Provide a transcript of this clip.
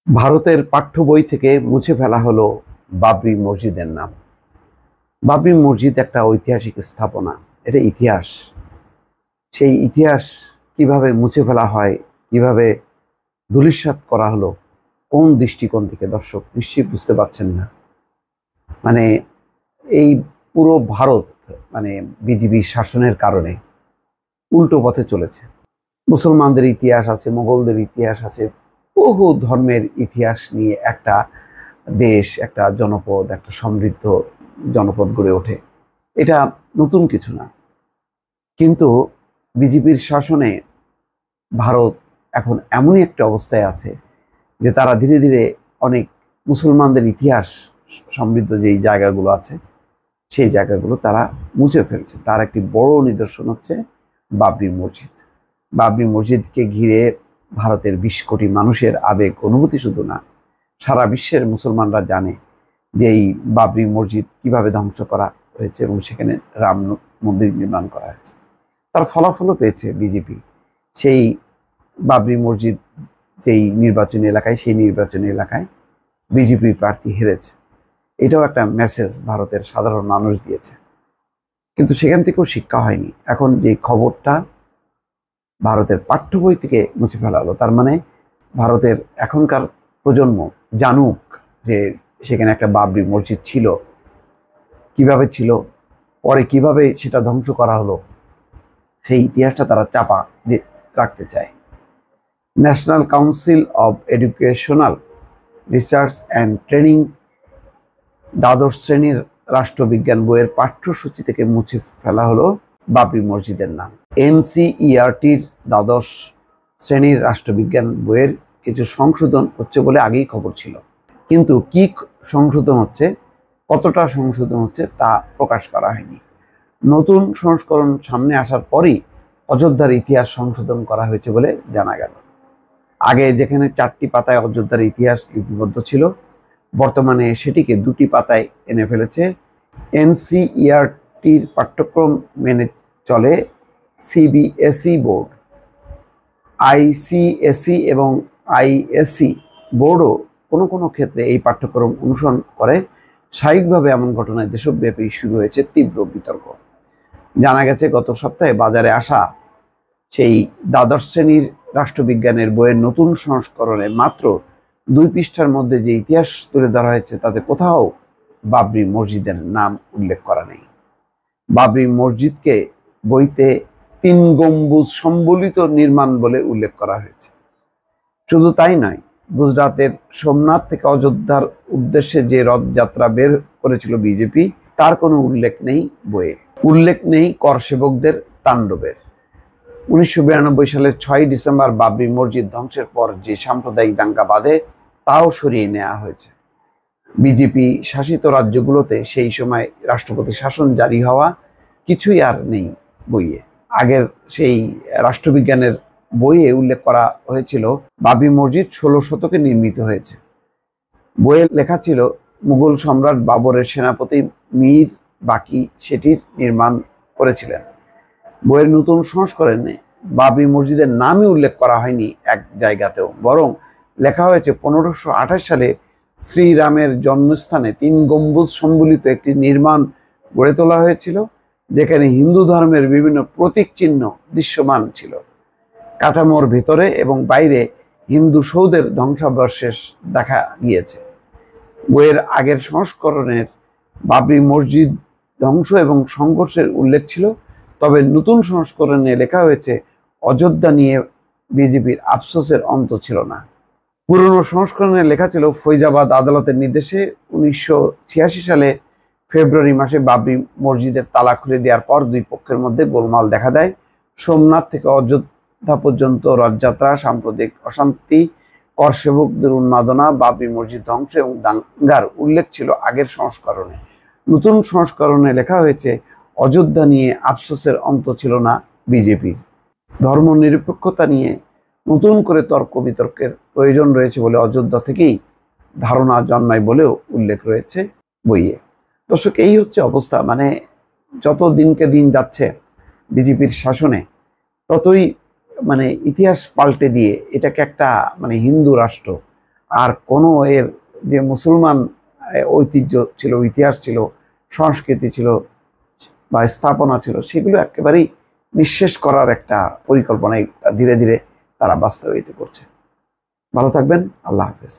ভারতের পাঠ্য বই থেকে মুছে ফেলা হলো বাবরি মসজিদের নাম। বাবরি মসজিদ একটা ঐতিহাসিক স্থাপনা, এটা ইতিহাস। সেই ইতিহাস কিভাবে মুছে ফেলা হয়, কিভাবে ধূলিসাৎ করা হলো, কোন দৃষ্টিকোণ থেকে দর্শক নিশ্চয়ই বুঝতে পারছেন না। মানে এই পুরো ভারত বিজেপি শাসনের কারণে উল্টো পথে চলেছে। মুসলমানদের ইতিহাস আছে, মোগলদের ইতিহাস আছে, বহু ধর্মের ইতিহাস নিয়ে একটা দেশ, একটা জনপদ, একটা সমৃদ্ধ জনপদ গড়ে ওঠে। এটা নতুন কিছু না। কিন্তু বিজেপির শাসনে ভারত এখন এমনই একটা অবস্থায় আছে যে তারা ধীরে ধীরে অনেক মুসলমানদের ইতিহাস সমৃদ্ধ যেই জায়গাগুলো আছে সেই জায়গাগুলো তারা মুছে ফেলছে। তার একটি বড় নিদর্শন হচ্ছে বাবরি মসজিদ। বাবরি মসজিদকে ঘিরে ভারতের 20 কোটি মানুষের আবেগ অনুভূতি শুধু না, সারা বিশ্বের মুসলমানরা জানে যে এই বাবরি মসজিদ কিভাবে ধ্বংস করা হয়েছে এবং সেখানে রাম মন্দির নির্মাণ করা হয়েছে। তার ফলাফলও পেয়েছে বিজেপি। সেই বাবরি মসজিদ যেই নির্বাচনী এলাকায়, সেই নির্বাচনী এলাকায় বিজেপি প্রার্থী হেরেছে। এটাও একটা মেসেজ ভারতের সাধারণ মানুষ দিয়েছে। কিন্তু সেখান থেকেও শিক্ষা হয়নি। এখন যে খবরটা ভারতের পাঠ্য বই থেকে মুছে ফেলা হলো, তার মানে ভারতের এখনকার প্রজন্ম জানুক যে সেখানে একটা বাবরি মসজিদ ছিল, কিভাবে ছিল, পরে কিভাবে সেটা ধ্বংস করা হলো, সেই ইতিহাসটা তারা চাপা রাখতে চায়। National council of educational research and training দ্বাদশ শ্রেণীর রাষ্ট্রবিজ্ঞান বইয়ের পাঠ্যসূচি থেকে মুছে ফেলা হলো বাবরি মসজিদের নাম। এনসিইআরটির দ্বাদশ শ্রেণীর রাষ্ট্রবিজ্ঞান বইয়ের কিছু সংশোধন হচ্ছে বলে আগেই খবর ছিল, কিন্তু কি সংশোধন হচ্ছে, কতটা সংশোধন হচ্ছে তা প্রকাশ করা হয়নি। নতুন সংস্করণ সামনে আসার পরই অযোধ্যার ইতিহাস সংশোধন করা হয়েছে বলে জানা গেল। আগে যেখানে 4টি পাতায় অযোধ্যার ইতিহাস লিপিবদ্ধ ছিল, বর্তমানে সেটিকে 2টি পাতায় এনে ফেলেছে। এনসিইআরটির পাঠ্যক্রম মেনে চলে সিবিএসই বোর্ড। আইসিএসই এবং আইএসসি বোর্ডও কোনো কোনো ক্ষেত্রে এই পাঠ্যক্রম অনুসরণ করে। স্বাভাবিকভাবে এমন ঘটনায় দেশব্যাপী শুরু হয়েছে তীব্র বিতর্ক। জানা গেছে গত সপ্তাহে বাজারে আসা সেই দ্বাদশ শ্রেণীর রাষ্ট্রবিজ্ঞানের বইয়ের নতুন সংস্করণে মাত্র 2 পৃষ্ঠার মধ্যে যে ইতিহাস তুলে ধরা হয়েছে তাতে কোথাও বাবরি মসজিদের নাম উল্লেখ করা নেই। বাবরি মসজিদকে বইতে 3 গম্বুজ সম্বলিত নির্মাণ বলে উল্লেখ করা হয়েছে। শুধু তাই নয়, গুজরাতের সোমনাথ থেকে অযোধ্যার উদ্দেশ্যে যে রথযাত্রা বের করেছিল বিজেপি, তার কোনো উল্লেখ নেই বইয়ে। উল্লেখ নেই কর সেবকদের তাণ্ডবের। 1992 সালের 6 ডিসেম্বর বাবরি মসজিদ ধ্বংসের পর যে সাম্প্রদায়িক দাঙ্গা বাঁধে তাও সরিয়ে নেওয়া হয়েছে। বিজেপি শাসিত রাজ্যগুলোতে সেই সময় রাষ্ট্রপতি শাসন জারি হওয়া কিছুই আর নেই বইয়ে। আগের সেই রাষ্ট্রবিজ্ঞানের বইয়ে উল্লেখ করা হয়েছিল বাবরি মসজিদ 16 শতকে নির্মিত হয়েছে। বইয়ে লেখা ছিল মুঘল সম্রাট বাবরের সেনাপতি মীর বাকি সেটির নির্মাণ করেছিলেন। বইয়ের নতুন সংস্করণে বাবরি মসজিদের নামই উল্লেখ করা হয়নি এক জায়গাতেও, বরং লেখা হয়েছে 1528 সালে শ্রীরামের জন্মস্থানে 3 গম্বুজ সম্বলিত একটি নির্মাণ গড়ে তোলা হয়েছিল, যেখানে হিন্দু ধর্মের বিভিন্ন প্রতীক চিহ্ন দৃশ্যমান ছিল। কাঠামোর ভেতরে এবং বাইরে হিন্দু সৌধের ধ্বংসাবশেষ দেখা গিয়েছে। বইয়ের আগের সংস্করণের বাবরি মসজিদ ধ্বংস এবং সংঘর্ষের উল্লেখ ছিল, তবে নতুন সংস্করণে লেখা হয়েছে অযোধ্যা নিয়ে বিজেপির আফসোসের অন্ত ছিল না। পুরনো সংস্করণে লেখা ছিল ফৈজাবাদ আদালতের নির্দেশে 1986 সালে ফেব্রুয়ারি মাসে বাবরি মসজিদের তালা খুলে দেওয়ার পর 2 পক্ষের মধ্যে গোলমাল দেখা দেয়। সোমনাথ থেকে অযোধ্যা পর্যন্ত রথযাত্রা, সাম্প্রতিক অশান্তি, কর সেবকদের উন্মাদনা, বাবরি মসজিদ ধ্বংস এবং দাঙ্গার উল্লেখ ছিল আগের সংস্করণে। নতুন সংস্করণে লেখা হয়েছে অযোধ্যা নিয়ে আফসোসের অন্ত ছিল না বিজেপির। ধর্মনিরপেক্ষতা নিয়ে নতুন করে তর্ক বিতর্কের প্রয়োজন রয়েছে বলে অযোধ্যা থেকেই ধারণা জন্মায় বলেও উল্লেখ রয়েছে বইয়ে। দর্শক, এই হচ্ছে অবস্থা। যত দিনকে দিন যাচ্ছে বিজেপির শাসনে, ততই ইতিহাস পাল্টে দিয়ে এটাকে একটা হিন্দু রাষ্ট্র আর কোনো এর যে মুসলমান ঐতিহ্য ছিল, ইতিহাস ছিল, সংস্কৃতি ছিল বা স্থাপনা ছিল, সেগুলো একেবারেই নিঃশেষ করার একটা পরিকল্পনায় ধীরে ধীরে তারা বাস্তবায়িত করছে। ভালো থাকবেন। আল্লাহ হাফেজ।